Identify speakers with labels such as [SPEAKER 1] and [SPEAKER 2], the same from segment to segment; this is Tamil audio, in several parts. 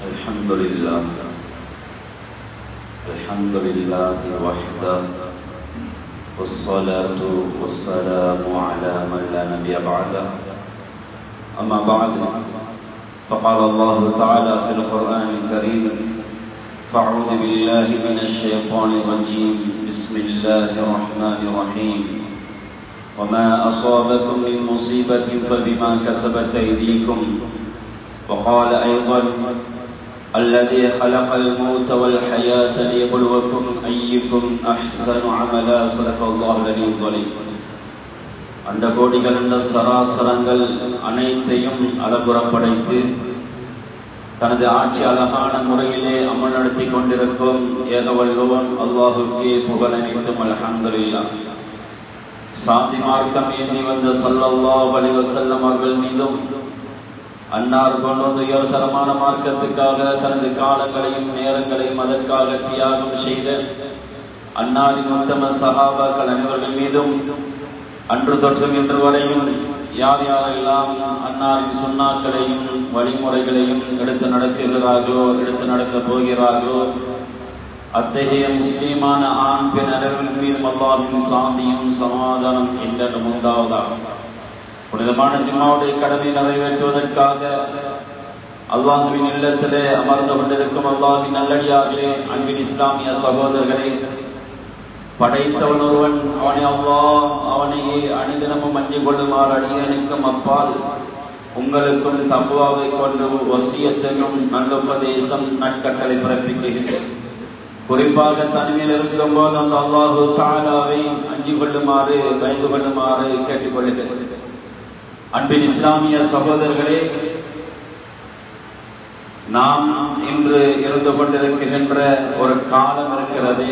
[SPEAKER 1] الحمد لله وحده والصلاة والسلام على من لا نبي بعده أما بعد فقال الله تعالى في القرآن الكريم فأعوذ بالله من الشيطان الرجيم بسم الله الرحمن الرحيم وما أصابكم من مصيبة فبما كسبت أيديكم وقال أيضا الذي خلق الموت والحياة ليبلوكم أيكم أحسن عملا صدق الله العلي العظيم. அந்த கோடிகள் என்ற சராசரங்கள் அனைத்தையும் அளபுறப்படைத்து தனது ஆட்சி அழகான முறையிலே அமல் நடத்தி கொண்டிருக்கும் ஏகவல்லோன் அல்லாஹுக்கே புகழ் அனைத்தும் அல்ஹம்துலில்லாஹ். சாந்தி மார்க்கம் ஏந்தி வந்த ஸல்லல்லாஹு அலைஹி வஸல்லம் அவர்கள் மீதும் அன்னார் கொண்டு உயர்தரமான மார்க்கத்துக்காக தனது காலங்களையும் நேரங்களையும் அதற்காக தியாகம் செய்த அன்னாரின் உத்தம சஹாபாக்கள் அனைவர்கள் மீதும் அன்று தொற்றும் இன்று வரையும் யார் யாரெல்லாம் அன்னாரின் சுன்னாக்களையும் வழிமுறைகளையும் எடுத்து நடக்கிறார்களோ எடுத்து நடக்கப் போகிறார்களோ அத்தகைய முஸ்லீமான ஆண் பெண் அனைவர்கள் மீதும் அல்லாஹ்வின் சாந்தியும் சமாதானம் என்றும் உண்டாவதாக. புனிதமான ஜும்மாவுடைய கடமை நிறைவேற்றுவதற்காக அல்லாஹ்வின் இல்லத்திலே அமர்ந்து கொண்டிருக்கும் அல்லாஹ்வின் நல்லடியார்களே, அன்பின் இஸ்லாமிய சகோதரர்களே, படைத்தவன் ஒருவன், அவனை அல்லாஹ் அவனையே அணிதினமும் அஞ்சிக் கொள்ளுமாறு அடியனுக்கும் அப்பால் உங்களுக்கும் தக்வாவை கொண்டு வசியத்தையும் நல்லுபதேசம் நற்கட்டளை பிறப்பிக்கின்றேன். குறிப்பாக தனிமையில் இருக்கும் போது அந்த அல்லாஹு தஆலாவை அஞ்சிக் கொள்ளுமாறு பயந்து கொள்ளுமாறு கேட்டுக்கொள்கிறேன். அன்பின் இஸ்லாமிய சகோதரர்களே, நாம் இன்று இருந்து கொண்டிருக்கின்ற ஒரு காலம் இருக்கிறது.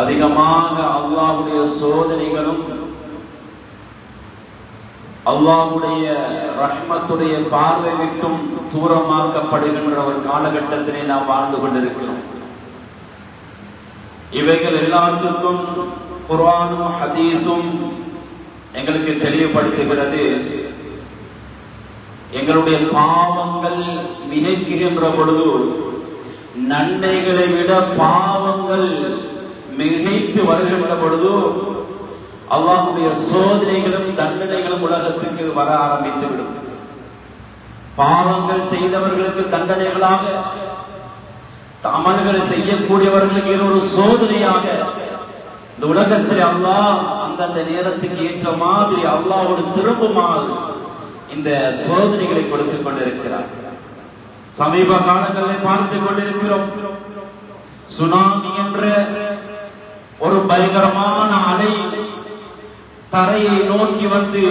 [SPEAKER 1] அதிகமாக அல்லாஹ்வுடைய சோதனைகளும் அல்லாஹ்வுடைய ரஹ்மத்துடைய பார்வை விட்டும் தூரமாக்கப்படுகின்ற ஒரு காலகட்டத்திலே நாம் வாழ்ந்து கொண்டிருக்கிறோம். இவைகள் எல்லாத்துக்கும் குர்ஆனும் ஹதீஸும் எங்களுக்கு தெளிவுபடுத்துகிறது. எங்களுடைய பாவங்கள் மிகைக்கின்ற பொழுது நன்மைகளை விட பாவங்கள் மிகைத்து வருகின்ற பொழுது அல்லாஹ்வுடைய சோதனைகளும் தண்டனைகளும் உலகத்துக்கு வர ஆரம்பித்து விடும். பாவங்கள் செய்தவர்களுக்கு தண்டனைகளாக, அமல்களை செய்யக்கூடியவர்களுக்கு இது ஒரு சோதனையாக இந்த உலகத்தில் அல்லாஹ் அந்தந்த நேரத்துக்கு ஏற்ற மாதிரி அல்லாஹ்வோடு திரும்புமாறு இந்த சோதனைகளை கொடுத்துக் கொண்டிருக்கிறார். சமீப காலங்களில் பார்த்து கொண்டிருக்கிறோம். சுனாமி என்ற ஒரு பயங்கரமான அலை தரையை நோக்கி வந்து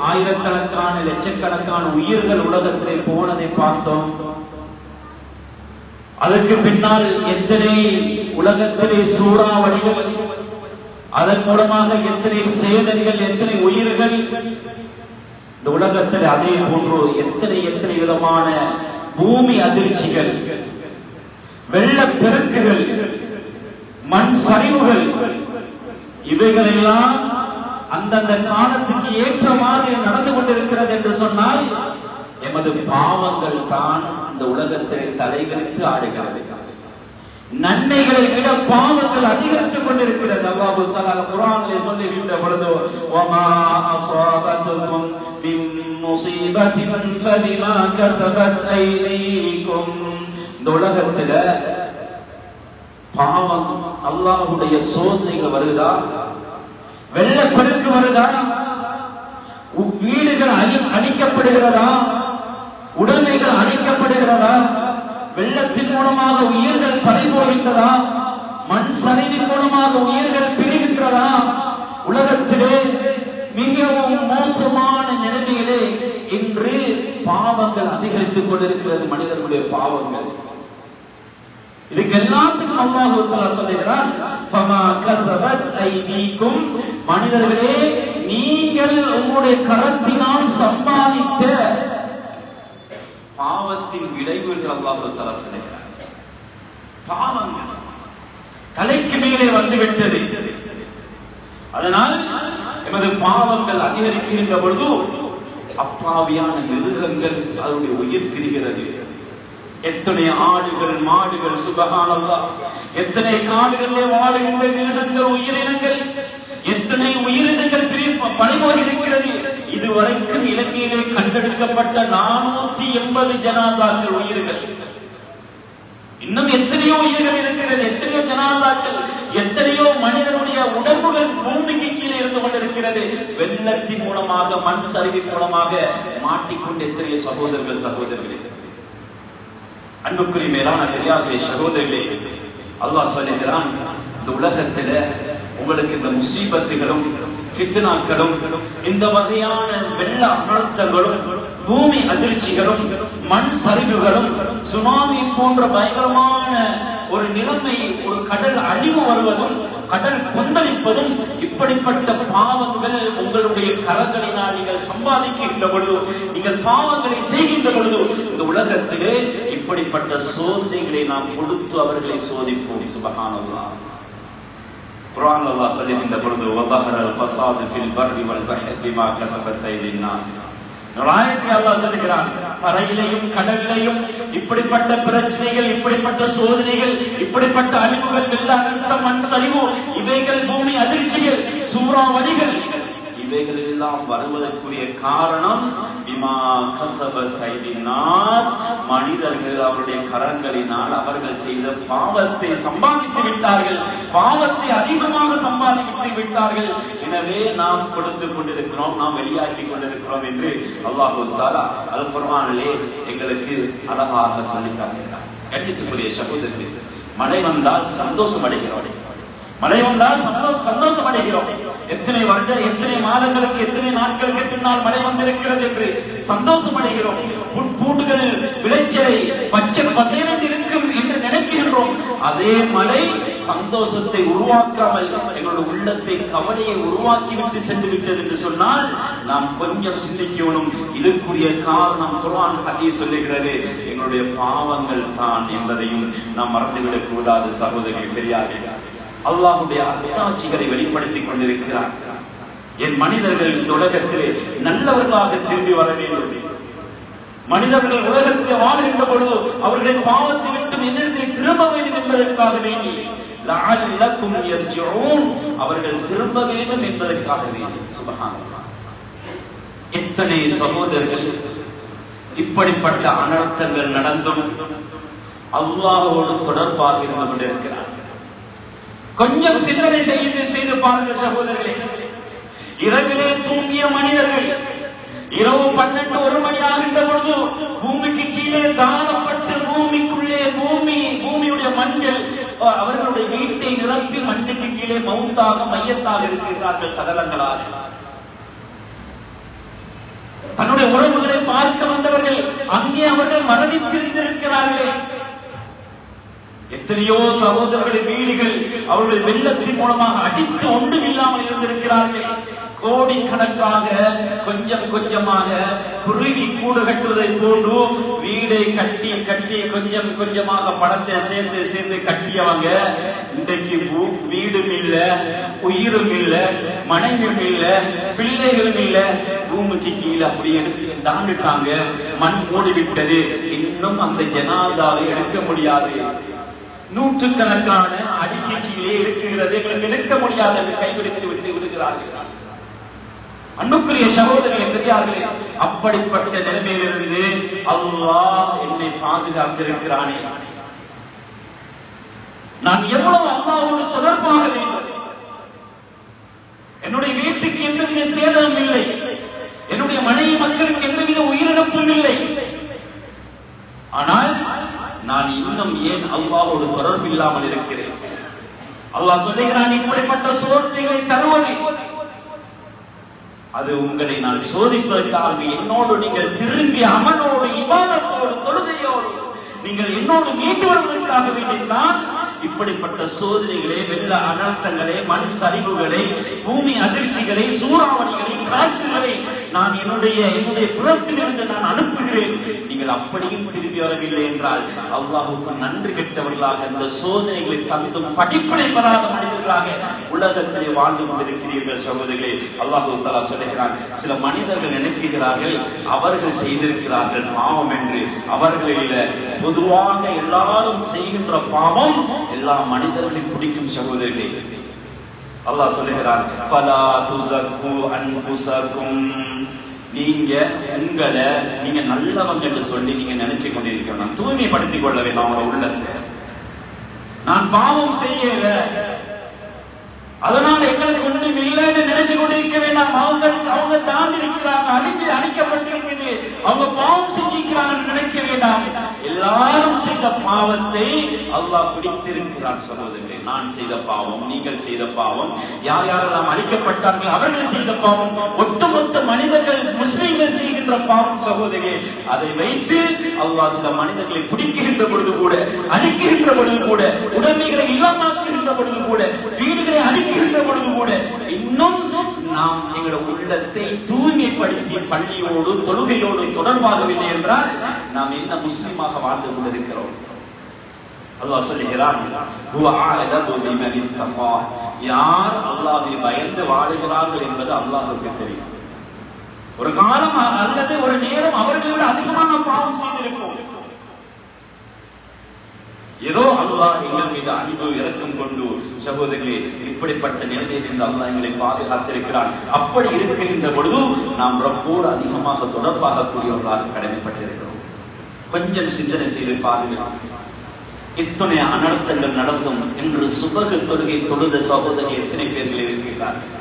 [SPEAKER 1] ஆயிரக்கணக்கான லட்சக்கணக்கான உயிர்கள் உலகத்திலே போனதை பார்த்தோம். அதற்கு பின்னால் எத்தனை உலகத்திலே சூறாவளிகள், அதன் மூலமாக எத்தனை சேதங்கள், எத்தனை உயிர்கள் இந்த உலகத்தில், அதே போன்று எத்தனை எத்தனை விதமான பூமி அதிர்ச்சிகள், வெள்ளப்பெருக்குகள், மண் சரிவுகள், இவைகளெல்லாம் அந்தந்த காலத்துக்கு ஏற்ற மாதிரி நடந்து கொண்டிருக்கிறது என்று சொன்னால் எமது பாவங்கள் தான் இந்த உலகத்தில் தலைகரித்து ஆடுகிறது. நன்மைகளை விட பாவங்கள் அதிகரித்துக் கொண்டிருக்கிறது. அல்லாஹ் தஆலா குர்ஆனிலே சொல்லுகின்ற பொழுது வமா அஸாபத்துக்கும் மின் முஸீபத்தின் ஃபபிமா கஸபத் ஐதீக்கும், இந்த உலகத்துல பாவம் அல்லாஹ்வுடைய சோதனைகள் வருதா, வெள்ளப்பெருக்கு வருதா, வீடுகள் அழிக்கப்படுகிறதா, உடைமைகள் அழிக்கப்படுகிறதா, வெள்ளத்தின் மூலமாக உயிர்கள் பறிபோகின்றதா, மண் சரிவின் மூலமாக உயிர்கள் பிரிகின்றதா, உலகத்திலே மிகவும் மோசமான நிலைமையிலே இன்று பாவங்கள் அதிகரித்துக் கொண்டிருக்கிறது. மனிதர்களுடைய பாவங்கள். இதுக்கு எல்லாத்துக்கும் அல்லாஹ் தஆலா சொல்லுகிறான் ஃபமா கஸபத் ஐதீக்கும், மனிதர்களே நீங்கள் உங்களுடைய கரத்தினால் சம்பாதித்த பாவத்தின் விளைவு என்று அல்லாஹ் தஆலா சொல்லுகிறார். பாவங்கள் தலைக்கு மேலே வந்துவிட்டது. அதனால் எமது பாவங்கள் அதிகரிக்கின்ற பொழுது அப்பாவியான மிருகங்கள் அதனுடைய உயிர் பிரிகிறது. எத்தனை ஆடுகள் மாடுகள் சுபஹானல்லாஹ், எத்தனை காடுகளிலே வாழுகின்ற மிருகங்கள் உயிரினங்கள், எத்தனை உயிரினங்கள் பறிபோய் இருக்கிறது. இதுவரைக்கும் இலங்கையிலே கண்டெடுக்கப்பட்ட 480 ஜனாசாக்கள் உயிர்கள். இன்னும் எத்தனையோ உயிர்கள் இருக்கிறது, எத்தனையோ ஜனாசாக்கள், எத்தனையோ மனிதனுடைய உடம்புகள் பூமிக்கு கீழே இருந்து கொண்டிருக்கிறது. வெள்ளத்தின் மூலமாக மண் சரிவின் மூலமாக மாட்டிக்கொண்டு எத்தனையோ சகோதரர்கள் சகோதரர்களே, அன்புக்குரிய மேலான பெரியார்களே சகோதரர்களே, அல்லாஹ் சொல்லுகிறான், இந்த உலகத்தில உங்களுக்கு இந்த முசீபத்துகளும் ஃபித்னாக்களும் இந்த வகையான வெள்ள அனர்த்தங்களும் பூமி அதிர்ச்சிகளும் மண் சரிவுகளும் சுனாமி போன்ற பயங்கரமான ஒரு நிலைமை, ஒரு கடல் அழிவு வருவதும் கடல் கொந்தளிப்பதும், இப்படிப்பட்ட பாவங்கள் உங்களுடைய கரங்களினால் நீங்கள் சம்பாதிக்கின்ற பொழுது, நீங்கள் பாவங்களை செய்கின்ற பொழுது, இந்த உலகத்திலே இப்படிப்பட்ட சோதனைகளை நாம் கொடுத்து அவர்களை சோதிப்போம். சுப்ஹானல்லாஹ். குர்ஆன் அல்லாஹ் சொல்லுகின்ற பொழுது, வதஹரல் ஃபஸாது ஃபில் பர்ரி வல் பஹரி பிமா கஸபத் ஐதின் நாஸ். ஆயத்தில் அல்லாஹ் சொல்லுகிறான், தரையிலேயும் கடலிலேயும் இப்படிப்பட்ட பிரச்சனைகள், இப்படிப்பட்ட சோதனைகள், இப்படிப்பட்ட அழிவுகள், வெள்ள அனர்த்தம், மண் சரிவு, இவைகள், பூமி அதிர்ச்சிகள், சூறாவளிகள், இவைகள் எல்லாம் வருவதற்குரிய காரணம் பிமா கஸபத் ஐதின் நாஸ், மனிதர்கள் அவருடைய கரங்களினால் அவர்கள் செய்த பாவத்தை சம்பாதித்து விட்டார்கள், பாவத்தை அதிகமாக சம்பாதித்து விட்டார்கள். எனவே நாம் கொடுத்துக் கொண்டிருக்கிறோம், நாம் வெளியாக்கி கொண்டிருக்கிறோம் என்று அல்லாஹ் தஆலா அல் குர்ஆனிலே எங்களுக்கு அழகாக சொல்லித் தருகிறார். கண்ணியத்துக்குரிய சகோதரர்களே, மழை வந்தால் சந்தோஷம் அடைகிறோம், மழை வந்தால் சந்தோஷம் அடைகிறோம். எத்தனை வருட, எத்தனை மாதங்களுக்கு, எத்தனை நாட்களுக்கு பின்னால் மழை வந்திருக்கிறது என்று சந்தோஷம் அடைகிறோம். பூண்டுகள் விளைச்சலை பச்சை பசேலென்று இருக்கும் என்று நினைக்கின்றோம். அதே மழை சந்தோஷத்தை உருவாக்காமல் எங்களுடைய உள்ளத்தை, கவலையை உருவாக்கிவிட்டு சென்று விட்டது என்று சொன்னால் நாம் கொஞ்சம் சிந்திக்கணும். இதற்குரிய காரணம் குர்ஆன் ஹதீஸ் சொல்லுகிறது, எங்களுடைய பாவங்கள் தான் என்பதையும் நாம் மறந்துவிடக் கூடாது. சகோதரர்களே, பெரியார்களே, அல்லாஹ்வுடைய அத்தாட்சிகளை வெளிப்படுத்திக் கொண்டிருக்கிறார். என் மனிதர்கள் இந்த உலகத்திலே நல்லவர்களாக திரும்பி வர வேண்டும். மனிதர்கள் உலகத்திலே வாழ்கின்ற பொழுது அவர்களை பாவத்தை விட்டு என்னிடத்தில் திரும்ப வேண்டும் என்பதற்காக வேண்டி, லஅல்லகும் யர்ஜிஊன், அவர்கள் திரும்ப வேண்டும் என்பதற்காக வேண்டி. சுப்ஹானல்லாஹ். எத்தனை சகோதரர்கள் இப்படிப்பட்ட அனர்த்தங்கள் நடந்தும் அல்லாஹ்வோடு தொடர்பாக இருந்து கொண்டிருக்கிறார். கொஞ்சம் சிந்தனை செய்து பாருங்கள் சகோதரர்களே. இரவிலே தூங்கிய மனிதர்கள் இரவு 12-1 மணி ஆகின்ற பொழுது பூமிக்கு கீழே தானப்பட்டு பூமிக்குள்ளே பூமியுடைய மண்கள் அவர்களுடைய வீட்டை நிரப்பி மண்ணுக்கு கீழே மௌத்தாக மையத்தாக இருக்கிறார்கள் சடலங்களாக. தன்னுடைய உறவுகளை பார்க்க வந்தவர்கள் அங்கே அவர்கள் மரணித்திருந்திருக்கிறார்களே. எத்தனையோ சகோதரர்களுடைய வீடுகள் அவருடைய வெள்ளத்தின் மூலமாக அடித்து ஒன்றும் இல்லாமல் இருந்திருக்கிறார்கள். கோடிக்கணக்காக கொஞ்சம் கொஞ்சமாக குருவி கூடு கட்டுவதை போன்று வீடை கட்டி கட்டி கொஞ்சம் கொஞ்சமாக பணத்தை சேர்ந்து கட்டியவங்க இன்றைக்கு வீடும் இல்ல, உயிரும் இல்ல, மனைவியும் இல்ல, பிள்ளைகளும் இல்ல, பூமிக்கு கீழே அப்படி எடுத்து தாண்டிட்டாங்க. மண் மூடிவிட்டது. இன்னும் அந்த ஜனாசாவை எடுக்க முடியாது. நூற்றுக்கணக்கான அடிக்கு கீழே இருக்கிறது, எங்களுக்கு எடுக்க முடியாது என்று கைவிடுத்து விட்டு விடுகிறார்கள். அன்புக்குரிய சகோதரர்களே, பெரியார்களே, அப்படிப்பட்ட நிலைமையிலிருந்து அல்லாஹ் என்னை பாதுகாத்திருக்கிறானே, நான் எவ்வளவு அல்லாஹ்வோடு தொடர்பாக வேண்டும். என்னுடைய வீட்டுக்கு எந்தவித சேதமும் இல்லை, என்னுடைய மனைவி மக்களுக்கு எந்தவித உயிரிழப்பும் இல்லை. ஆனால் நான் இன்னும் ஏன் அல்லாஹ்வோடு தொடர்பு இல்லாமல் இருக்கிறேன்? அல்லாஹ் சொல்லுகிறான், இப்படிப்பட்ட சோதனைகளை தருவது அது உங்களை நான் சோதிப்பதற்காக, என்னோடு நீங்கள் திரும்பி அமலோடு இபாதத்தோடு தொழுகையோடு நீங்கள் என்னோடு மீண்டு வருவதற்காக வேண்டித்தான் இப்படிப்பட்ட சோதனைகளை, வெள்ள அனர்த்தங்களை, மண் சரிவுகளை, பூமி அதிர்ச்சிகளை, சூறாவளிகளை, காற்றுகளை நான் என்னுடைய புறத்திலிருந்து நான் அனுப்புகிறேன், நீங்கள் அப்படியும் திரும்பி வரவில்லை என்றால் அல்லாஹ்வுக்கு நன்றி கெட்டவர்களாக இந்த சோதனைகளை தந்தும் படிப்பினை பெறாத மனிதர்களாக உலகத்திலே வாழ்ந்து கொண்டிருக்கிறீர்கள் சகோதரர்களே. அல்லாஹ் தஆலா சொல்கிறான், சில மனிதர்கள் நினைக்கிறார்கள் அவர்கள் செய்திருக்கிறார்கள் பாவம் என்று. அவர்களில் பொதுவாக எல்லாரும் செய்கின்ற பாவம் எல்லா மனிதர்களையும் பிடிக்கும் சகோதரர்களே. அல்லாஹ் சொல்கிறான், ஃபலா துஸக்கு அன்ஃபுஸக்கும், நீங்க உங்களை நீங்க நல்லவங்க என்று சொல்லி நீங்க நினைச்சு கொண்டிருக்கணும். தூய்மைப்படுத்திக் கொள்ள வேண்டும் அவங்க உள்ளத்தை. நான் பாவம் செய்யல, அதனால எங்களுக்கு ஒன்றும் இல்லைன்னு நினைச்சு கொண்டிருக்க வேண்டாம். அவங்க தாண்டி இருக்கிறாங்க, அழிக்கப்பட்டிருக்கிறது, அவங்க பாவம் செஞ்சிருக்கிறாங்க நினைக்க வேண்டாம். எல்லாரும் செய்த பாவத்தை அல்லாஹ் பிடித்திருக்கிறார் சகோதரர்களே. நான் செய்த பாவம், நீங்கள் செய்த பாவம், யார் யாரெல்லாம் அழிக்கப்பட்டார்கள் அவர்கள் செய்த பாவம், ஒட்டுமொத்த மனிதர்கள் முஸ்லிம்கள் செய்கின்ற பாவம் சகோதரர்களே. அதை வைத்து அல்லாஹ் சில மனிதர்களை பிடிக்கின்ற பொழுது கூட, அழிக்கின்ற பொழுது கூட, உடைமைகளை இல்லாமாக்குகின்ற பொழுது கூட, வீடுகளை அழிக்கின்ற பொழுது கூட, இன்னும் நாம் எங்களுடைய உள்ளத்தை தூய்மைப்படுத்தி பள்ளியோடு தொழுகையோடு தொடர்பாகவில்லை என்றால் நாம் என்ன முஸ்லிமாக வாழ்ந்து கொண்டிருக்கிறோம்? அல்லாஹ் சொல்லுகிறான், யார் அல்லாஹ்வை பயந்து வாழுகிறார்கள் என்பது அல்லாஹ்வுக்கு தெரியும். ஒரு காலம் அல்லது ஒரு நேரம் அவர்களை விட அதிகமாக பாவம் செய்திருப்போம். ஏதோ அல்லாஹ் எங்கள் மீது அன்பு இரக்கம் கொண்டு சகோதரர்களே இப்படிப்பட்ட நிலையில் இருந்து அல்லாஹ் எங்களை பாதுகாத்திருக்கிறான். அப்படி இருக்கின்ற பொழுது நாம் ரப்போடு அதிகமாக தொடர்பாக கூடியவர்களாக கடமைப்பட்டிருக்கிறோம். கொஞ்சம் சிந்தனை செய்து பாருங்கள். இத்தனை அனர்த்தங்கள் நடந்தும் இன்று சுபகு தொழுகை தொழுத சகோதரி எத்தனை பேர்கள் இருக்கிறார்கள்?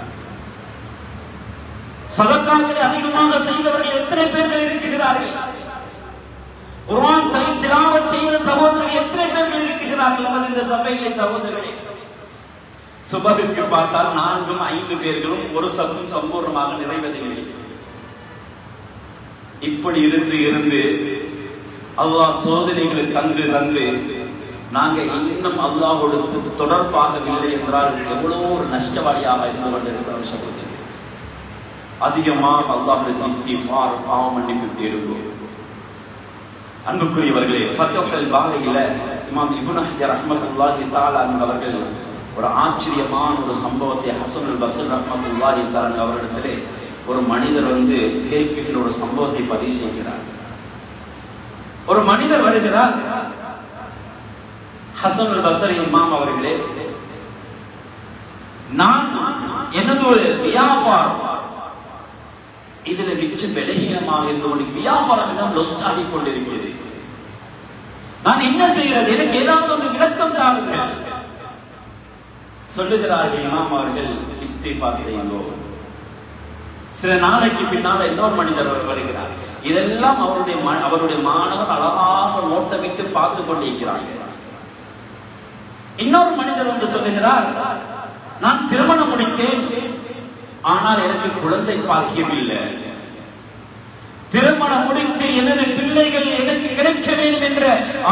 [SPEAKER 1] சதக்காக்களை அதிகமாக செய்தவர்கள் எத்தனை பேர்கள் இருக்கிறார்கள்? குர்ஆன் திலாவத் செய்த சகோதரர்கள் எத்தனை பேர்கள் இருக்கிறார்கள் நமது இந்த சபையிலே சகோதரர்களே? சுபகுக்கு பார்த்தால் 4-5 பேர்களும் ஒரு சபும் சம்பூர்ணமாக நிறைவதில்லை. இப்படி இருந்து அல்லாஹ் சோதனைகளை தந்து நாங்க இன்னும் அல்லாஹ்வோடு தொடர்பாகவில்லை என்றால் எவ்வளவு ஒரு நஷ்டவாளியாக இருந்து கொண்டிருக்கிறோம் சகோதரி. அதிகமாக அல்லாஹ்வுடைய இஸ்திக்ஃபார் பாவ மன்னிப்பு தேடுவோம். அன்புக்குரியவர்களே, ஃபத்ஹுல் பாரியில இமாம் இப்னு ஹஜர் ரஹ்மத்துல்லாஹி தஆலா அவர்கள் ஒரு ஆச்சரியமான ஒரு சம்பவத்தை ஹஸனுல் பஸ்ரி ரஹ்மத்துல்லாஹி தஆலா அவர்களிடத்திலே ஒரு மனிதர் கேட்கின்ற ஒரு சம்பவத்தை பதிவு செய்கிறார். ஒரு மனிதர் வருகிறார், ஹஸனுல் பஸ்ரி இமாம் அவர்களே, நான் எனது வியாபாரம் இதுல மிச்ச பலகீனமாக இருந்தவன் வியாபாரம் எல்லாம் லொஸ்ட் ஆகிக் கொண்டிருக்கிறது. நான் என்ன செய்யறது? எனக்கு ஏதாவது ஒரு விளக்கம் தாருங்கள். சொல்லுகிறார்கள் இமாம் அவர்கள், இஸ்திக்ஃபார் செய்யுங்கோ. சில நாளைக்கு பின்னால் இன்னொரு மனிதர் வருகிறார். இதெல்லாம் அவருடைய மாணவர் அழகாக நோட்டமிட்டு பார்த்து கொண்டிருக்கிறார்கள். இன்னொரு மனிதர் சொல்லுகிறார், நான் திருமணம் முடித்தேன், ஆனால் எனக்கு குழந்தை பாக்கியம் இல்லை. திருமணம் முடித்து எனது பிள்ளைகள் எனக்கு கிடைக்க வேண்டும் என்ற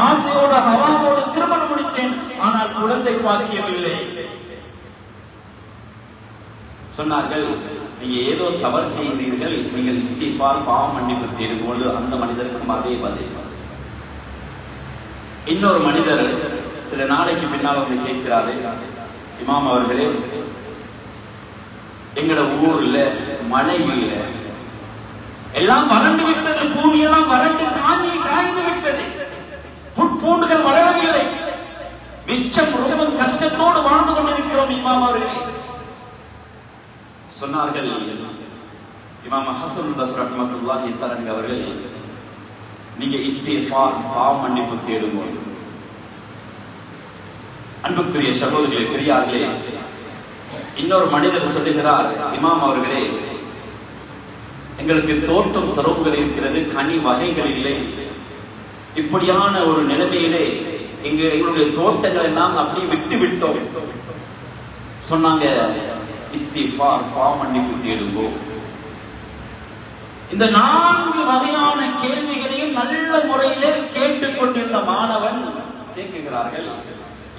[SPEAKER 1] ஆசையோடு ஹவாவோடு திருமணம் முடித்தேன், ஆனால் குழந்தை பாக்கியம் இல்லை. சொன்னார்கள், நீங்க ஏதோ தவறு செய்தீர்கள், நீங்கள் இஸ்திக்ஃபார் பாவ மன்னிப்பு தேடும்போது அந்த மனிதருக்கும் அதே பதில். இன்னொரு மனிதர் சில நாளைக்கு பின்னால் கேட்கிறாரு, இமாம் அவர்களே, எங்களோட ஊர்ல மழை இல்லை, எல்லாம் வறண்டு விட்டது, பூமியெல்லாம் வறண்டு காய்ந்து விட்டது, புட்பூண்டுகள் வளரவில்லை, மிச்சம் ரொம்ப கஷ்டத்தோடு வாழ்ந்து கொண்டிருக்கிறோம் இமாம் அவர்களே. சொன்னார்கள் இமாம் ஹஸன் பஸ்ரி ரஹ்மத்துல்லாஹி தஆலா அவர்கள், நீங்க இஸ்திக்ஃபார் பாவ மன்னிப்பு தேடுங்கள். அன்புக்குரிய சகோதரிகளே, பெரியார்களே, இன்னொரு மனிதர் சொல்லுகிறார், இமாம் அவர்களே, எங்களுக்கு தோட்டம் தரவுகள் இருக்கிறது, கனி வகைகள் இல்லை, இப்படியான ஒரு நிலைமையிலே எங்களுடைய தோட்டங்கள் எல்லாம் அப்படியே விட்டு விட்டோம். சொன்னாங்க, இஸ்திக்ஃபார் பாவ மன்னிப்பு தேடுங்கோ. இந்த 4 வகையான கேள்விகளையும் நல்ல முறையிலே கேட்டுக்கொண்டிருந்த மாணவன் கேட்கிறார்கள்,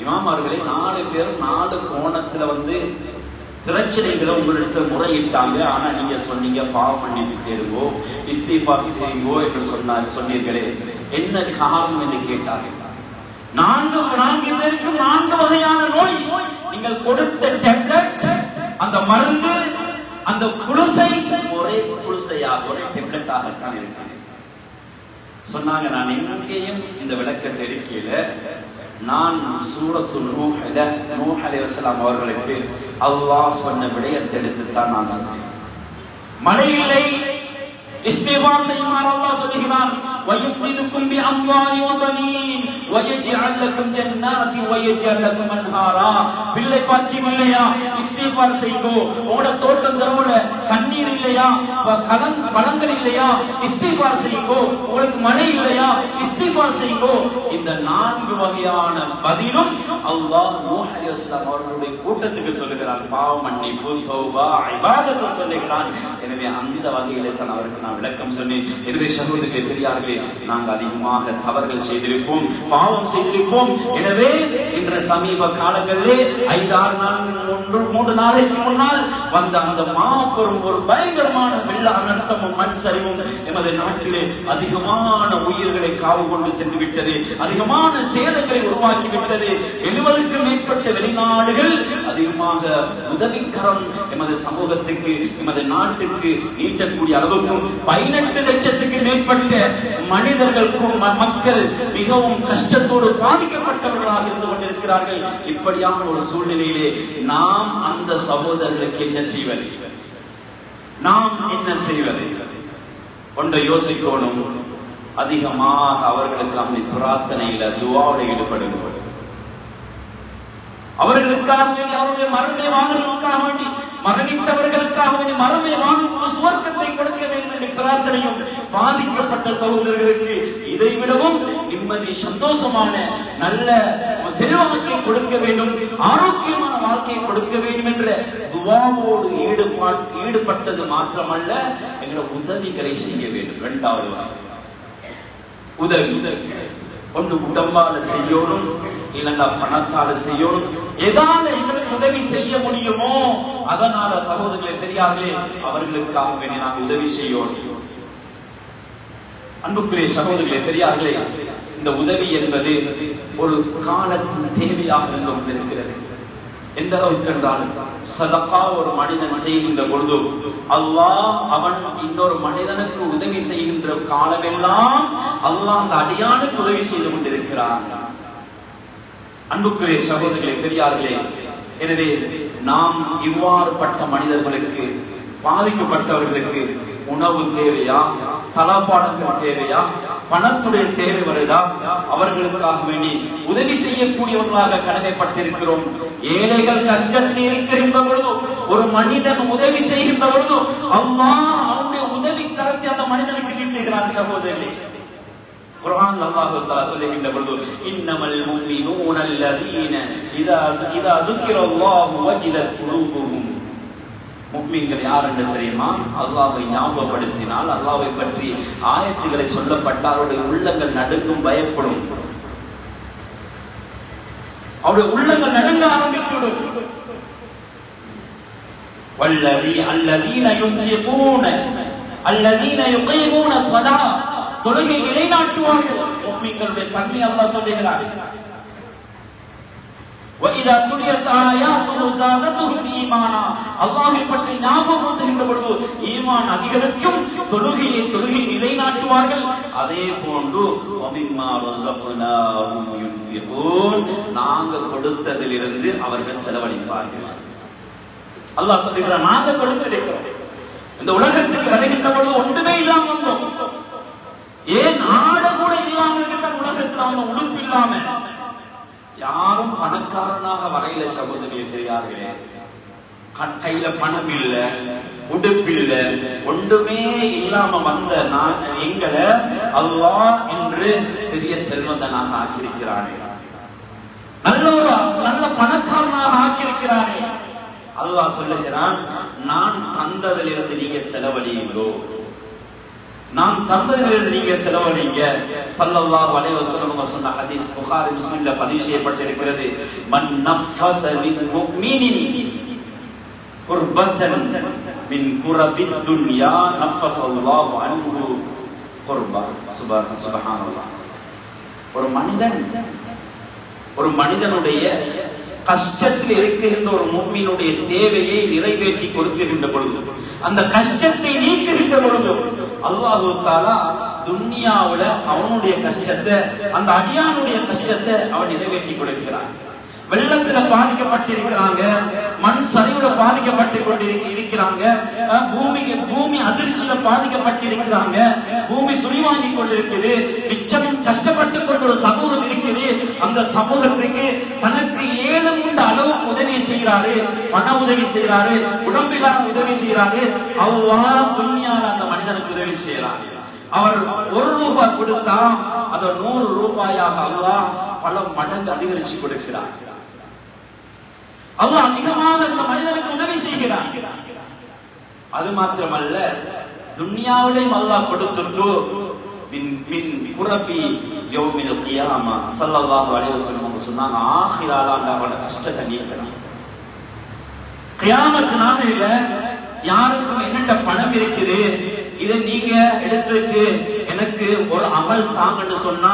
[SPEAKER 1] இமாம் அவர்களே, 4 பேரும் 4 கோணத்துல பிரச்சனைகளை உங்களிடத்த முறையிட்டாங்க. ஆனா நீங்க சொன்னீங்க பாவம் மன்னிப்பு தேடுவோ, இஸ்திஃபார் செய்வோ என்று சொன்னீர்களே, என்ன காரணம் என்று கேட்டார்கள். நான்கு பேருக்கு 4 வகையான நோய். நீங்கள் கொடுத்த டேப்லெட், அந்த மருந்து, அந்த குளுசை ஒரே குளுசையாக, ஒரே டேப்லெட்டாகத்தான் இருக்கு சொன்னாங்க. நான் எங்கேயும் இந்த விளக்கத்தை இருக்கையில நான் சூரத்து நூஹ் அலைஹிஸ்ஸலாம் அவர்களுக்கு அல்லாஹ் சொன்ன விடயத்தை எடுத்துத்தான் நான் சொன்னேன். மழை இல்லை, இஸ்திஃபார் செய்யுமாறு அல்லாஹ் சொல்கிறான். وَيُمْدِدُكُمْ بِأَمْوَالٍ وَبَنِينَ وَيَجْعَلْ لَكُمْ جَنَّاتٍ وَيَجْعَلْ لَكُمْ أَنْهَارًا. பிள்ளை பாக்கியம் இல்லையா, இஸ்திஃபார் செய்யுங்கோ. உங்களோட தோட்டம் தரவுல தண்ணீர் இல்லையா, பழங்கள் இல்லையா, இஸ்திஃபார் செய்யுங்கோ. உங்களுக்கு மழை இல்லையா, இஸ்திஃபார் செய்யுங்கோ. இந்த 4 வகையான பதிலும் அல்லாஹ் நூஹ் அலைஹிஸ்ஸலாம் அவர்களுடைய கூட்டத்துக்கு சொல்லுகிறான். பாவ மன்னிப்பு, தௌபா, இபாதத் சொல்லுகிறான். எனவே அந்த வகையிலே தான் அவருக்கு நான் விளக்கம் சொன்னேன். எனவே சகோதரர்களே, பெரியார்களே, நாங்கள் அதிகமாக தவறுகள் செய்திருப்போம், பாவம் செய்திருப்போம். எனவே இன்று சமீப காலங்களிலே 3 நாளைக்கு முன்னால் வந்த அந்த மாபெரும் ஒரு பயங்கரமான வெள்ள அனர்த்தமும் மண் சரிவும் எமது நாட்டிலே அதிகமான உயிர்களை காவு கொண்டு சென்று விட்டது, அதிகமான சேதங்களை உருவாக்கி விட்டது. 70க்கும் மேற்பட்ட வெளிநாடுகள் அதிகமாக உதவிக்கரம் எமது சமூகத்துக்கு, எமது நாட்டுக்கு நீட்டக்கூடிய அளவுக்கும் 18 லட்சத்துக்கு மேற்பட்ட மனிதர்களுக்கும் மக்கள் மிகவும் கஷ்டத்தோடு பாதிக்கப்பட்டவர்களாக இருந்து கொண்டிருக்கிறார்கள். இப்படியான ஒரு சூழ்நிலையிலே நாம் அந்த சகோதரர்களுக்கு என்ன செய்வது, நாம் என்ன செய்வது ஒன்றை யோசிக்கணும். அதிகமாக அவர்களுக்காக பிரார்த்தனையில துஆவில் ஈடுபடுவோம். அவர்களுக்காக வேண்டி, அவருடைய மரணை வாழ்வதற்காக வேண்டி, மரணித்தவர்களுக்காக வேண்டி மரணை வாழ்வுக்கு சுவர்க்கத்தை கொடுக்க வேண்டும் என்ற பிரார்த்தனையும், பாதிக்கப்பட்ட சகோதரர்களுக்கு இதை விடவும் நிம்மதி, சந்தோஷமான நல்ல செல்வத்தை கொடுக்க வேண்டும், ஆரோக்கியமான வாழ்க்கையை கொடுக்க வேண்டும் என்ற துஆவோடு ஈடுபட்டது மாத்திரமல்ல, என்ற உதவிகளை செய்ய வேண்டும். 2வது உதவி. ஒன்று உடம்பால செய்யணும், இல்லைன்னா பணத்தால செய்யணும். எதால எங்களுக்கு உதவி செய்ய முடியுமோ அதனால சகோதரர்களே, பெரியார்களே, அவர்களுக்காக வேண்டி நாம் உதவி செய்யணும். அன்புக்குரிய சகோதரர்களே, பெரியார்களே, இந்த உதவி என்பது ஒரு காலத்தின் தேவையாக இருந்து கொண்டிருக்கிறது. எந்த அளவுக்கு என்றால், சதகா ஒரு மனிதன் செய்கின்ற பொழுது அல்லாஹ் அவன் இன்னொரு மனிதனுக்கு உதவி செய்கின்ற காலமெல்லாம் அல்லாஹ் அந்த அடியானுக்கு உதவி செய்து கொண்டிருக்கிறான். அன்புக்குரிய சகோதரர்களே, பெரியார்களே, எனவே நாம் இவ்வாறுபட்ட மனிதர்களுக்கு, பாதிக்கப்பட்டவர்களுக்கு உணவு தேவையா, தளபாடங்கள் தேவையா, பணத்துடைய தேவை வருதா, அவர்களுக்காக வேண்டி உதவி செய்யக்கூடியவர்களாக கடமைப்பட்டிருக்கிறோம். ஏழைகள் கஷ்டத்தில் இருக்கின்ற பொழுது, ஒரு மனிதன் உதவி செய்கின்ற பொழுது அல்லாஹ் அவருடைய உதவி கரத்தை அந்த மனிதனுக்கு நீட்டுகிறான். சகோதரர்களே, குர்ஆன் அல்லாஹ் தஆலா சொல்லுகின்ற பொழுது, இன்னமல் முஃமினூன அல்லதீன இதா ذுக்கிரல்லாஹு வஜிலத் குலூபுஹும். முஃமின்கள் யார் என்று தெரியுமா? அல்லாஹ்வை ஞாபகப்படுத்தினால், அல்லாஹ்வை பற்றி ஆயத்துக்களை சொல்லப்பட்டால் அவருடைய உள்ளங்கள் நடுங்கும், பயப்படும். அவருடைய உள்ளங்கள் நடுங்க ஆரம்பித்துவிடும். அல்லதீன யுன்ஃபிகூன அல்லதீன யுகீமூன ஸலா, தொழுகை நிலைநாட்டுவார்கள். முஃமின்களுடைய தன்மை அல்லாஹ் சொல்லுகிறார். وَإِذَا تُلِيَتْ آيَاتُهُ زَادَتْهُمْ إِيمَانًا. அல்லாஹ்வை பற்றி ஞாபகப்படுத்துகின்ற பொழுது ஈமான் அதிகரிக்கும். தொழுகை நிலைநாட்டுவார்கள். அதே போன்று وَمِمَّا رَزَقْنَاهُمْ يُنْفِقُونَ, நாங்கள் கொடுத்ததிலிருந்து அவர்கள் செலவழிப்பார்கள். அல்லாஹ் சொல்கிறார், நாங்கள் கொடுத்திருக்கிறோம். இந்த உலகத்துக்கு வருகின்ற பொழுது ஒன்றுமே இல்லாம வந்தோம். ஏன் ஆட கூட இல்லாம இருக்கின்ற உலகத்தில் அவங்க உடுப்பு இல்லாம, யாரும் பணக்காரனாக வரையில சகோதரர்களே, தெரியார்களே, கையில பணம் இல்ல, உடுப்பில்ல, ஒன்றுமே இல்லாம வந்த எங்களை அல்லாஹ் என்று பெரிய செல்வந்தனாக ஆக்கியிருக்கிறானே, நல்ல பணக்காரனாக ஆக்கியிருக்கிறானே. அல்லாஹ் சொல்லுகிறான், நான் தந்ததிலிருந்து நீங்க செலவழியுங்கோ, நான் தந்ததிலிருந்து நீங்க செலவழிங்க. ஸல்லல்லாஹு அலைஹி வஸல்லம் சொன்ன ஹதீஸ் புகாரி முஸ்லிம்ல பதிவு செய்யப்பட்டிருக்கிறது. மன் நஃபஸ மின் முஃமினின் குர்பத்தன் மின் குரபித் துன்யா நஃபஸல்லாஹு அன்ஹு குர்பா. சுப்ஹானல்லாஹ். ஒரு மனிதனுடைய கஷ்டத்தில் இருக்கின்ற ஒரு முஃமினுடைய தேவையை நிறைவேற்றி கொடுக்கின்ற பொழுது, அந்த கஷ்டத்தை நீக்குகின்ற பொழுது அல்லாஹ் தஆலா துன்யாவுல அவனுடைய கஷ்டத்தை, அந்த அடியானுடைய கஷ்டத்தை அவன் நிறைவேற்றி கொடுக்கிறான். வெள்ளத்துல பாதிக்கப்பட்டிருக்கிறாங்க, மண் சரிவுல பாதிக்கப்பட்டு கொண்டிருக்கிறாங்க, பூமி அதிர்ச்சியில பாதிக்கப்பட்டிருக்கிறாங்க, பூமி சுழிவாங்கி கொண்டிருக்குது, மிச்சம் கஷ்டப்பட்டு கொண்ட ஒரு சமூகம் இருக்குது. அந்த சமூகத்துக்கு தனக்கு ஏழும் அளவுக்கு உதவி செய்கிறாரு, பண உதவி செய்கிறாரு, உடம்பிலான உதவி செய்கிறாரு. அல்லாஹ் துன்யால அந்த மனிதனுக்கு உதவி செய்யறாரு. அவர் 1 ரூபாய் கொடுத்தா அதை 100 ரூபாயாக அல்லாஹ் பல மடங்கு அதிகரிச்சு கொடுக்கிறார். அல்லாஹ் அதிகமாக அந்த மனிதனுக்கு உதவி செய்கிறார். அது மாத்திரமல்ல, துன்யாவிலேயும் அல்லாஹ் கொடுத்துட்டு மின் குரபி யௌமில் கியாமா ஸல்லல்லாஹு அலைஹி வஸல்லம் சொன்னாங்க, ஆகிரால அவனோட கஷ்டத்தை நீக்கிறான். கியாமத் நாளையில யாருக்கும் என்னட்ட பணம் இருக்குது, இதை நீங்க எடுத்துட்டு எனக்கு ஒரு அமல் தாங்கன்னு சொன்னா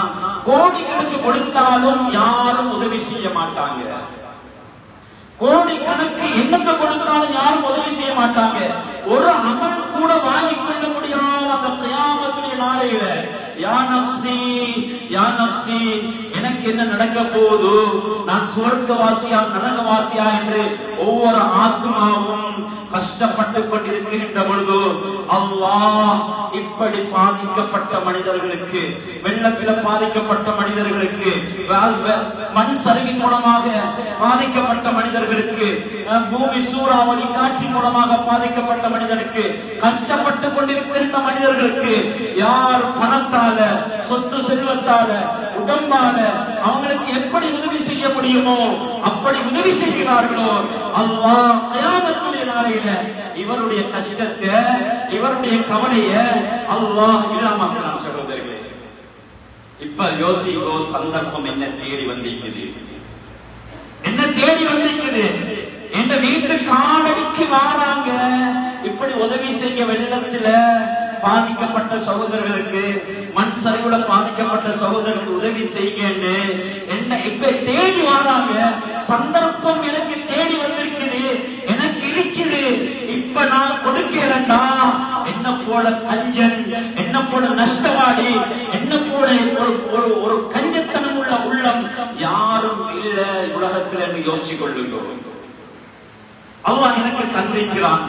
[SPEAKER 1] கோடிக்கணக்கு கொடுத்தாலும் யாரும் உதவி செய்ய மாட்டாங்க. கோடிக்கணக்கு என்னத்தை கொடுத்தாலும் யாரும் உதவி செய்ய மாட்டாங்க. ஒரு அமல் கூட வாங்கி கொள்ள முடியாத அந்த கியாமத்துடைய நாளையில யா நஃப்ஸி யா நஃப்ஸி, எனக்கு என்ன நடக்க போகுது, நான் சுவர்க்கவாசியா நரகவாசியா என்று ஒவ்வொரு ஆத்மாவும் கஷ்டப்பட்டு கொண்டிருக்கின்ற பொழுது அல்லாஹ் இப்படி பாதிக்கப்பட்ட மனிதர்களுக்கு, வெள்ளத்தில் பாதிக்கப்பட்ட மனிதர்களுக்கு, மண் சரிவின் மூலமாக பாதிக்கப்பட்ட மனிதர்களுக்கு, பூமி சூறாவளி காற்றின் மூலமாக பாதிக்கப்பட்ட மனிதருக்கு, கஷ்டப்பட்டு கொண்டிருக்கின்ற மனிதர்களுக்கு யார் பணத்தால, சொத்து செல்வத்தால, உடம்பால அவங்களுக்கு எப்படி உதவி செய்ய முடியுமோ அப்படி உதவி செய்கிறார்களோ அல்லாஹ் கியாமத்துடைய நாளையில இவருடைய கஷ்டத்தை, இவருடைய கவலையை அல்லாஹ் இல்லாமக்கிறான். சகோதரர்களே, இப்ப யோசிக்கோ, சந்தர்ப்பம் என்ன தேடி வந்திருக்குது, என்ன தேடி வந்திருக்குது. எந்த வீட்டு காலடிக்கு வாராங்க, இப்படி உதவி செய்ய வெள்ளத்துல பாதிக்கப்பட்ட சகோதரர்களுக்கு, மண் சரிவுல பாதிக்கப்பட்ட சகோதரர்களுக்கு உதவி செய்யுங்க என்ன இப்ப தேடி வராங்க. சந்தர்ப்பம் எனக்கு தேடி வந்திருக்குது, எனக்கு இருக்குது, இப்ப நான் கொடுக்கலண்டா என்ன போல கஞ்சன், என்ன போல நஷ்டவாடி, என்ன போல ஒரு கஞ்சத்தனம் உள்ள உள்ளம் யாரும் இல்ல உலகத்தில் என்று யோசிச்சு கொள்ளுங்க. அல்லாஹ் எனக்கு தந்திருக்கிறான்,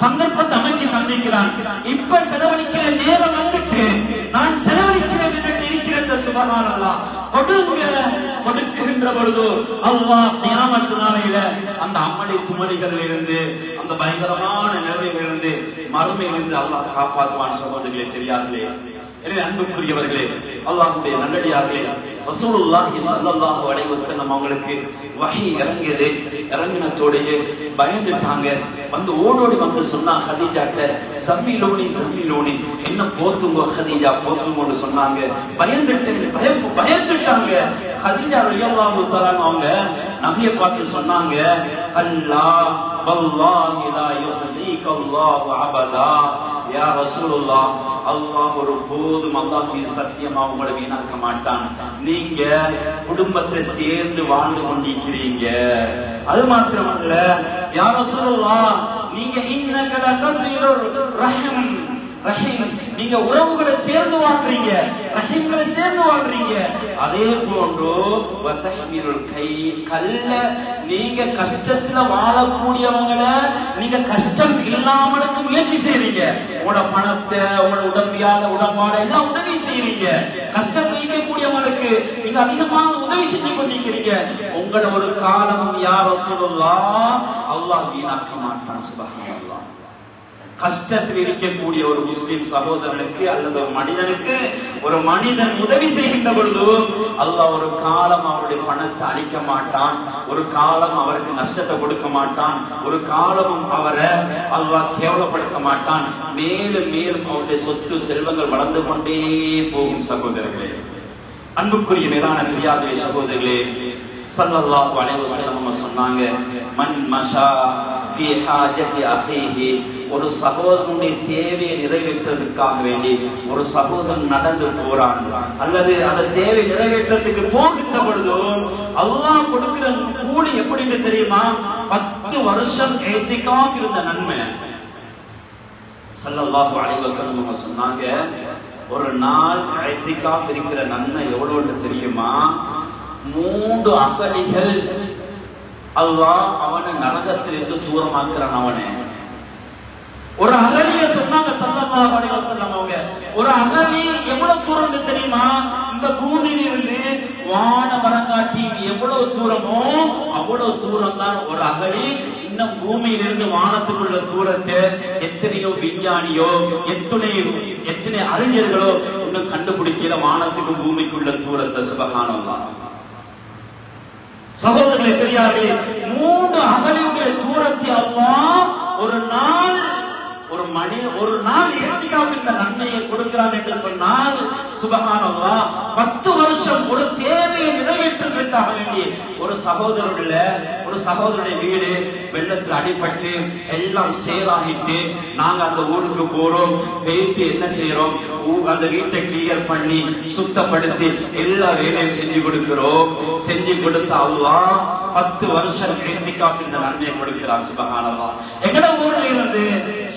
[SPEAKER 1] சந்தர்ப்பத்தை அமைச்சு தந்திருக்கிறான். இப்ப செலவழிக்கிற நேரம் வந்துட்டு நான் செலவழிக்கிறேன் என்று இருக்கிறது. சுப்ஹானல்லாஹ். கொடுங்க, கொடுக்கின்ற பொழுது அல்லாஹ் கியாமத் நாளையில அந்த அம்மடி துமடிகள் இருந்து, அந்த பயங்கரமான நிலையிலிருந்து, மறுமையிலிருந்து அல்லாஹ் காப்பாற்றுவான். சகோதரர்களே, தெரியார்களே, எனவே அன்புக்குரியவர்களே, அல்லாஹ்வுடைய நல்லடியார்களே, ரசூலுல்லாஹி ஸல்லல்லாஹு அலைஹி வஸல்லம் அவங்களுக்கு வஹி இறங்கியது. இறங்கினத்தோடையே பயந்துட்டாங்க. வந்து ஓடோடி வந்து சொன்னா ஹதீஜாட்ட, சம்மிலோனி சம்மிலோனி, என்ன போத்துங்கோ ஹதீஜா போத்துங்கோன்னு சொன்னாங்க. பயந்துட்டாங்க. ஹதீஜா ரலியல்லாஹு தஆலா அவங்க நபியை பார்த்து சொன்னாங்க, கல்லா வல்லாஹி லா யுஹ்ஸீகல்லாஹு அபதா. யா ரசூலுல்லாஹ், அல்லாஹ் ஒரு போதும் அல்லாஹ் மீது சத்தியமா உங்களை வீணாக்க மாட்டான். நீங்க குடும்பத்தை சேர்ந்து வாழ்ந்து கொண்டிருக்கிறீங்க. அது மாத்திரமல்ல, யா ரசூலுல்லாஹ், நீங்க இன்னக லதஸீலுர் ரஹம், ரஹீம், நீங்க உறவுகளை சேர்ந்து வாழ்றீங்க, ரஹீம்களை சேர்ந்து வாழ்றீங்க. அதே போன்று வதஹ்மிலுல் கை, கல்ல, நீங்க கஷ்டத்துல வாழக்கூடியவங்களை நீங்க கஷ்டம் இல்லாமலுக்கு முயற்சி செய்றீங்க. உங்களோட பணத்தை, உங்களோட உடம்பாட எல்லாம் உதவி செய்றீங்க. கஷ்டம் நீக்கக்கூடியவங்களுக்கு நீங்க அதிகமாக உதவி செஞ்சு கொண்டிருக்கிறீங்க. உங்களை ஒரு காலமும் யா ரசூலுல்லாஹ் அல்லாஹ் வீணாக்க மாட்டான். சுப்ஹானல்லாஹ். கஷ்டத்தில் இருக்கக்கூடிய ஒரு முஸ்லிம் சகோதரனுக்கு அல்லது ஒரு மனிதனுக்கு ஒரு மனிதன் உதவி செய்கின்ற பொழுது அல்லாஹ் ஒரு காலம் அவருடைய பணத்தை அழிக்க மாட்டான், ஒரு காலம் அவருக்கு நஷ்டத்தை கொடுக்க மாட்டான், ஒரு காலமும் அவரை அல்லாஹ் கேவலப்படுத்த மாட்டான். மேலும் மேலும் அவருடைய சொத்து செல்வங்கள் வளர்ந்து கொண்டே போகும். சகோதரர்களே, அன்புக்குரிய மேலான பெரியார்களே, சகோதரர்களே, ஸல்லல்லாஹு அலைஹி வஸல்லம் சொன்னாங்க, மன் மஷா ஃபீ ஹாஜத்தி அஹீஹி, ஒரு சகோதரனுடைய தேவையை நிறைவேற்றுவதற்காக வேண்டி ஒரு சகோதரன் நடந்து போறான், அல்லது அந்த தேவை நிறைவேற்றத்துக்கு போகின்ற பொழுது அல்லாஹ் கொடுக்கிற கூலி எப்படின்னு தெரியுமா? 10 வருஷம் இத்திகாஃப் இருந்த நன்மை. ஸல்லல்லாஹு அலைஹி வஸல்லம் சொன்னாங்க, ஒரு நாள் இத்திகாஃப் இருக்கிற நன்மை எவ்வளவுன்னு தெரியுமா? 3 அகலிகள் அல்லாஹ் அவனை நரகத்திலிருந்து தூரமாக்குறான். அவனை ஒரு அகலிய சொன்னாங்க ஸல்லல்லாஹு அலைஹி வஸல்லம் அவங்க. ஒரு அகலி எவ்வளவு தூரம்னு தெரியுமா? இந்த பூமியிலிருந்து வான வரங்காட்டி எவ்வளவு தூரமோ அவ்வளவு தூரம் தான் ஒரு அகலி. இன்னும் பூமியிலிருந்து வானத்துக்குள்ள தூரத்தை எத்தனையோ விஞ்ஞானியோ எத்தனை அறிஞர்களோ இன்னும் கண்டுபிடிக்கல, வானத்துக்கு பூமிக்குள்ள தூரத்தை. சுப்ஹானல்லாஹ். சகோதரர்களே, பெரியார்களே, 3 அகலியுடைய தூரத்தை அல்லாஹ் ஒரு நாள் இத்திகாஃப் இந்த நன்மையை கொடுக்கிறான் என்று சொன்னால் சுப்ஹானல்லாஹ், 10 வருஷம் ஒரு தேவையை நிறைவேற்றுவதற்காக வேண்டி ஒரு சகோதரருடைய வீடு வெள்ளத்தில் அடிபட்டு எல்லாம் சேராகிட்டு நாங்க அந்த ஊருக்கு போறோம். போயிட்டு என்ன செய்யறோம்? அந்த வீட்டை கிளியர் பண்ணி சுத்தப்படுத்தி எல்லா வேலையும் செஞ்சு கொடுக்கிறோம். செஞ்சு கொடுத்த அல்லாஹ் 10 வருஷம் இத்திகாஃப் இந்த நன்மையை கொடுக்கிறார். சுப்ஹானல்லாஹ். எங்கட ஊர்ல இருந்து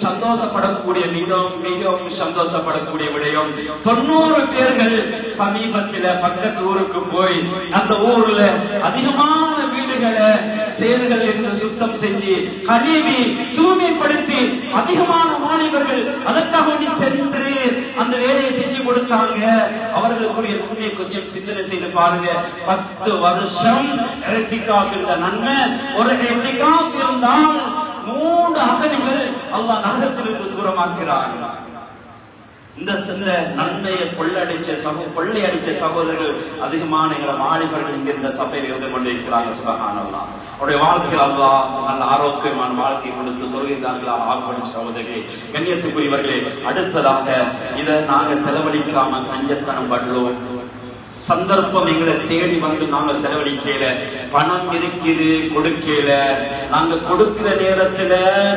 [SPEAKER 1] சந்தோஷப்படக்கூடிய மிகவும் சந்தோஷப்படக்கூடிய விடயம், 90 பேர்கள் சமீபத்தில் பக்கத்து ஊருக்கு போய் அந்த ஊர்ல அதிகமான வீடுகளை சேறுகள் இருந்து சுத்தம் செஞ்சு கழுவி தூய்மைப்படுத்தி அதிகமான மாணவர்கள் அதற்காக வேண்டி சென்று அந்த வேலையை செஞ்சு கொடுத்தாங்க. அவர்களுக்குரிய நன்மை கொஞ்சம் சிந்தனை செய்து பாருங்க. 10 வருஷம் இத்திகாஃப் இருந்த நன்மை. ஒரு இத்திகாஃப் இருந்தால் 3 அகலிகள் அல்லாஹ் நரகத்திலிருந்து தூரமாக்கிறார். இந்த நன்மையை கொள்ளையடிச்ச சகோதரர்கள் அதிகமான எங்களை வாலிபர்கள் இங்க இந்த சபையில் இருந்து கொண்டிருக்கிறாங்க. சுப்ஹானல்லாஹ். அவருடைய வாழ்க்கையில் அல்லாஹ் நல்ல ஆரோக்கியமான வாழ்க்கை கொடுத்து தொழுகைதார்களாக ஆக்கப்படும் சகோதரர்களே, கண்ணியத்துக்குரியவர்களே, அடுத்ததாக இதை நாங்க செலவழிக்காம கஞ்சத்தனம் படுறோம். சந்தர்ப்பம் எங்களை தேடி வந்து நாங்க செலவழிக்கல, பணம் இருக்குது கொடுக்கல, நாங்க கொடுக்கிற நேரத்துல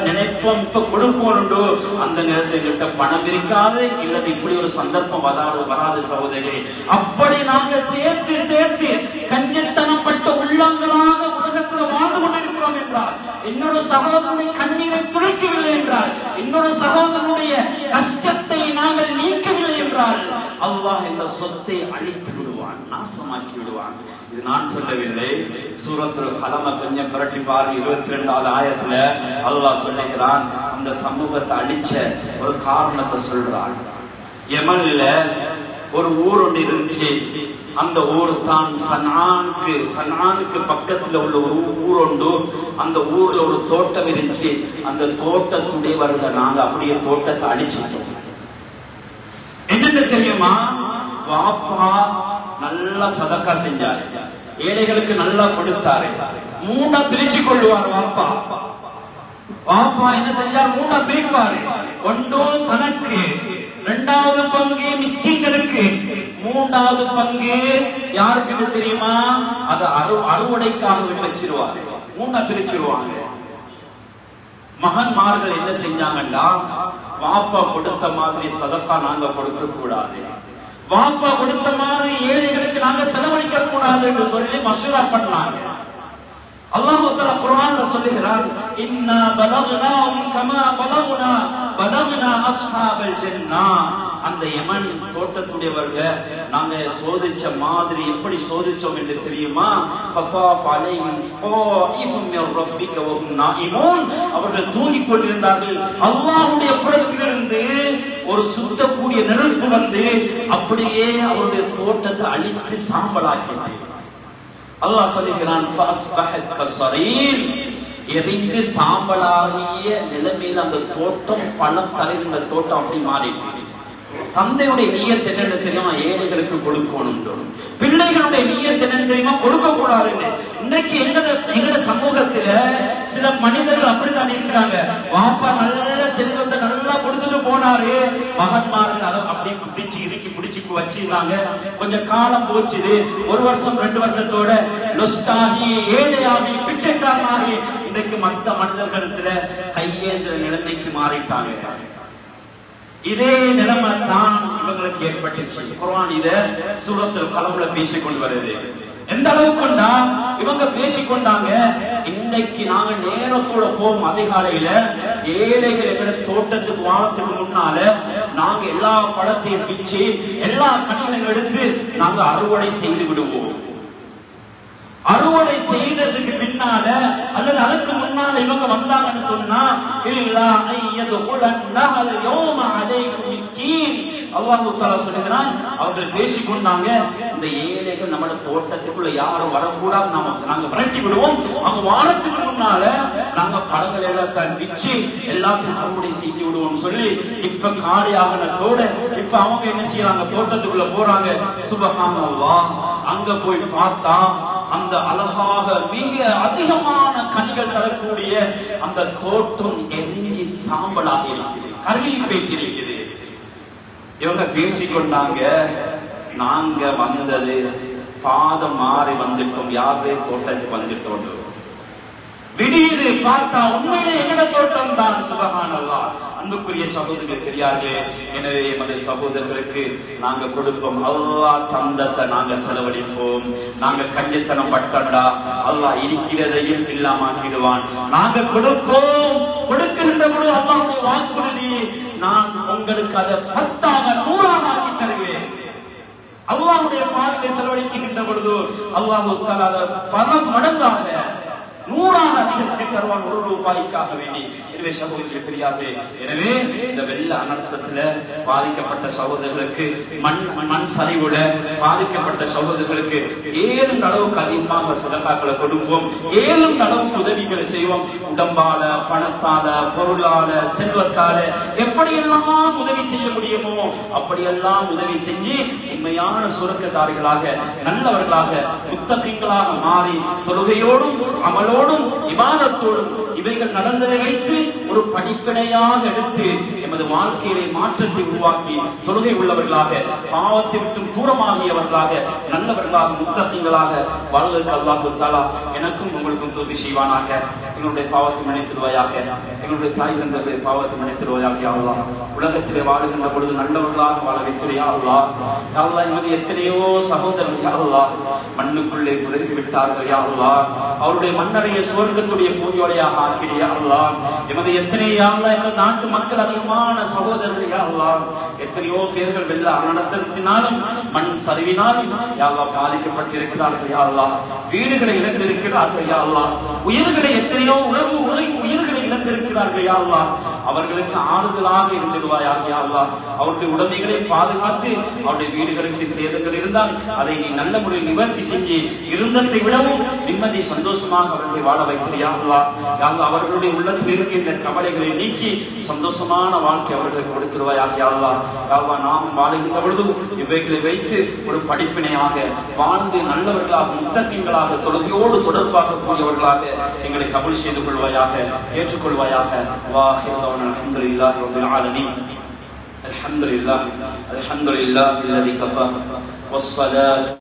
[SPEAKER 1] நினைப்போம் இப்ப கொடுக்கணும், அந்த நேரத்துல பணம் இருக்காது, இல்லது இப்படி ஒரு சந்தர்ப்பம் வராது சகோதரர்களே. அப்படி நாங்க சேர்த்து கஞ்சத்தனப்பட்ட உள்ளங்களாக உலகத்துல வாழ்ந்து கொண்டிருக்கிறோம் என்றால், என்னோட சகோதரனுடைய கண்ணீரை துடைக்கவில்லை என்றால், என்னோட சகோதரனுடைய கஷ்டத்தை நாங்கள் நீக்கவில்லை என்றால் அல்லாஹ் இந்த சொத்தை அழித்து விடுவான், நாசமாக்கி விடுவான். இது நான் சொல்லவில்லை. சூரத்துல் கலம கொஞ்சம் புரட்டி பாருங்க. 22வது ஆயத்துல அல்லாஹ் சொல்லுகிறான், அந்த சமூகத்தை அழிச்ச ஒரு காரணத்தை சொல்றான். யமன்ல ஒரு ஊர் ஒன்று இருந்துச்சு. அந்த ஊர் தான் சன்ஆனுக்கு பக்கத்துல உள்ள ஒரு ஊர் உண்டு. அந்த ஊர்ல ஒரு தோட்டம் இருந்துச்சு. அந்த தோட்டத்துடையவர்கள் நாங்க அப்படியே தோட்டத்தை அழிச்சிட்டோம். என்னன்னு தெரியுமா? வாப்பா நல்லா சதக்கா செஞ்சாரு, ஏழைகளுக்கு நல்லா கொடுத்தாரு, 3 பிரிச்சு கொள்ளுவார். வாப்பா என்ன செஞ்சார்? 3 பிரிப்பாரு. 1 தனக்கு, 2வது பங்கு மிஸ்கீன்களுக்கு, 3வது பங்கு யாருக்கு தெரியுமா? அது அறுவடைக்காக வச்சிருவாரு. 3 பிரிச்சிருவாங்க. மகன்மார்கள் என்ன செஞ்சாங்கன்னா, வாப்பா கொடுத்த மாதிரி சதக்கா நாங்க கொடுக்க கூடாது, வாப்பா கொடுத்த மாதிரி ஏழைகளுக்கு நாங்க செலவழிக்க கூடாது என்று சொல்லி மசூரா பண்ணாங்க. அல்லாஹ் தஆலா குர்ஆன்ல சொல்லுகிறார், இன்னா பலக்னாஹும் கமா பலக்னா அஸ்ஹாபல் ஜன்னah. அந்த யமன் தோட்டத்துடையவர்கள் நாங்க சோதிச்ச மாதிரி எப்படி சோதிச்சோம் என்று தெரியுமா? ஃபகாஃப் அலைஹிம் காயிஃபும் மின் ரப்பிக வஹும் நாயிமூன். அவர்கள் தூங்கிக் கொண்டிருந்தார்கள். அல்லாஹ்வுடைய புறத்திலிருந்து ஒரு சுத்தக்கூடிய நெருப்பு வந்து அப்படியே அவருடைய தோட்டத்தை அழித்து சாம்பலாக்கியது. அல்லாஹ் சொல்லுகிறான், ஃபஸ்பஹத் கஸரீன். எரிந்து சாம்பலாகிய நிலைமையில் அந்த தோட்டம் பழம் தருகின்ற தோட்டம் அப்படி மாறிட்டு. தந்தையுடைய நியத் என்னன்னு தெரியுமா? ஏழைகளுக்கு கொடுக்கணும். பிள்ளைகளுடைய நியத் என்னன்னு தெரியுமா? கொடுக்க கூடாது. இன்னைக்கு எங்கட சமூகத்துல சில மனிதர்கள் அப்படித்தான் இருக்கிறாங்க. வாப்பா நல்ல செல்வத்தை நல்லா கொடுத்துட்டு போனாரு, மகன்மார்கள் அதை அப்படியே பிடிச்சு இறுக்கி பிடிச்சு வீட்டுக்கு வச்சிருந்தாங்க. கொஞ்சம் காலம் போச்சுது, 1 வருஷம் 2 வருஷத்தோட லொஸ்டாகி ஏழையாகி பிச்சைக்காரனாகி இன்றைக்கு மற்ற மனிதர்களிடத்துல கையேந்திர நிலைமைக்கு மாறிட்டாங்க. இதே நிலைமை தான் இவங்களுக்கு ஏற்பட்டுச்சு. குர்ஆன் இத சூரத்துல் கலம்ல பேசிக்கொண்டு வருது. எந்த அளவுக்குண்டா இவங்க பேசிக்கொண்டாங்க, இன்னைக்கு நாங்க நேரத்தோட போவோம் அதிகாலையில, ஏழைகள் எங்கட தோட்டத்துக்கு வாரத்துக்கு முன்னால நாங்க எல்லா பழத்தையும் பிச்சு எல்லா கனிகளையும் எடுத்து நாங்க அறுவடை செய்து விடுவோம். அறுவடை செய்ததுக்கு பின்னால அல்லது அதுக்கு முன்னால இவங்க வந்தாங்கன்னு சொன்னா, இல்லா ஐயதுகுலன்னஹல் யௌம அலைக்கும் மிஸ்கீன், அல்லாஹ் தஆலா சொல்றான். அவர்கள் பேசிக்கொண்டாங்க, இந்த ஏழைகள் நம்ம தோட்டத்துக்குள்ள யாரும் வரக்கூடாது, நாங்க விரட்டி விடுவோம். அவங்க வாரத்துக்கு முன்னால நாங்க பழங்கள் எல்லாத்தையும் பிச்சு எல்லாத்தையும் அறுவடை செய்து விடுவோம் சொல்லி இப்ப காலியாகனத்தோட இப்ப அவங்க என்ன செய்யறாங்க, தோட்டத்துக்குள்ள போறாங்க. சுப்ஹானல்லாஹ், அங்க போய் பார்த்தா அந்த அழகாக மிக அதிகமான கனிகள் தரக்கூடிய அந்த தோட்டம் எரிஞ்சி சாம்பலாக இருக்குது, கருவி பேய்த்திருக்குது. இவங்க பேசிக்கொண்டாங்க, நாங்க வந்தது பாதம் மாறி வந்துட்டோம், யாரே தோட்டத்துக்கு வந்துட்டோம். திடீர்னு பார்த்தா உண்மையிலே எங்கட தோட்டம் தான். சுப்ஹானல்லாஹ். அன்புக்குரிய சகோதரர்களே, பெரியார்களே, எனவே எமது சகோதரர்களுக்கு நாங்க கொடுப்போம். அல்லாஹ் தந்தத்தை நாங்க செலவழிப்போம். நாங்க கஞ்சத்தனம் பட்டண்டா அல்லாஹ் இருக்கிறதையும் இல்லாமாக்கிடுவான். நாங்க கொடுப்போம். கொடுக்கின்ற பொழுது அல்லாஹ்வுடைய வாக்குறுதி, நான் உங்களுக்கு அதை 10ஆக 100ஆக ஆக்கி தருவேன். அல்லாஹ்வுடைய பாதையை செலவழிக்கின்ற பொழுது அல்லாஹ் தஆலா பல மடங்காக 100ஆக அதிகரித்து தருவான், 1 ரூபாய்க்காக வேண்டி. எனவே சகோதரர்களே, பெரியார்களே, எனவே இந்த வெள்ள அனர்த்தத்துல பாதிக்கப்பட்ட சகோதரர்களுக்கு, மண் சரிவுல பாதிக்கப்பட்ட சகோதரர்களுக்கு 7 அளவுக்கு அதிகமாக சதகாக்களை கொடுப்போம். 7 அளவுக்கு உதவிகளை செய்வோம். உடம்பால, பணத்தால, பொருளால, செல்வத்தால எப்படியெல்லாம் உதவி செய்ய முடியுமோ அப்படியெல்லாம் உதவி செஞ்சு உண்மையான சுரக்கத்தாரிகளாக, நல்லவர்களாக, முத்தகங்களாக மாறி தொழுகையோடும் அமலோடும் இபாதத்தோடும் இவைகள் நடந்ததை வைத்து ஒரு படிப்பினையாக எடுத்து எமது வாழ்க்கையிலே மாற்றத்தை உருவாக்கி தொழுகை உள்ளவர்களாக, பாவத்தை விட்டு தூரமாகியவர்களாக, நல்லவர்களாக, முத்தகங்களாக வாழ்வதற்கு அல்லாஹ் தஆலா எனக்கும் உங்களுக்கும் தோல்வி செய்வானாக. எங்களுடைய பாவத்தை மன்னித்திடுவாயாக, எங்களுடைய தாய் தந்தையுடைய பாவத்தை மன்னித்திடுவாயாக. யா அல்லாஹ், உலகத்திலே வாழுகின்ற பொழுது நல்லவர்களாக வாழ வைத்திடு. யா அல்லாஹ், யா அல்லாஹ், எமது எத்தனையோ சகோதரர்கள் யா அல்லாஹ் மண்ணுக்குள்ளே புதைந்து விட்டார்கள். யா அல்லாஹ், அவருடைய மண்ணடைய சுவர்க்கத்துடைய பூஜையாக ஆக்கிடு. யா அல்லாஹ், எமது எத்தனை யா அல்லாஹ் எமது நாட்டு மக்கள் அதிகமான சகோதரர்கள் யா அல்லாஹ் எத்தனையோ பேர்கள் வெள்ள அனர்த்தத்தினாலும் மண் சரிவினாலும் யா அல்லாஹ் பாதிக்கப்பட்டிருக்கிறார்கள். யா அல்லாஹ், வீடுகளை இழந்திருக்கிறார்கள். யா அல்லாஹ், உயிர்களை எத்தனையோ உயிர்களை இழந்திருக்கிறார்கள். யா அல்லாஹ், அவர்களுக்கு ஆறுதலாக இருந்திடுவாயாக. யா அல்லாஹ், அவருடைய உடைமைகளை பாதுகாத்து அவருடைய வீடுகளுக்கு சேதங்கள் இருந்தால் அதை நீ நல்ல முறையில் நிவர்த்தி செஞ்சு இருந்ததை விடவும் நிம்மதி சந்தோஷமாக அவர்களை வாழ வைத்திரு. யா அல்லாஹ், யா அல்லாஹ், அவர்களுடைய உள்ளத்தில் இருக்கின்ற கவலைகளை நீக்கி சந்தோஷமான வாழ்க்கை அவர்களுக்கு கொடுத்துருவாயாக. யா அல்லாஹ், யா அல்லாஹ், நாம் வாழுகின்ற பொழுதும் இவைகளை வைத்து ஒரு படிப்பினையாக வாழ்ந்து நல்லவர்களாக, முத்தகங்களாக, தொழுகையோடு தொடர்பாக கூடியவர்களாக எங்களை கபூல் செய்து கொள்வாயாக, ஏற்றுக்கொள்வாயாக. அல்ஹம்துலில்லாஹி ரப்பில் ஆலமீன். அல்ஹம்துலில்லாஹ், அல்ஹம்துலில்லாஹி அல்லதி கஃபா வஸ்ஸலாத்து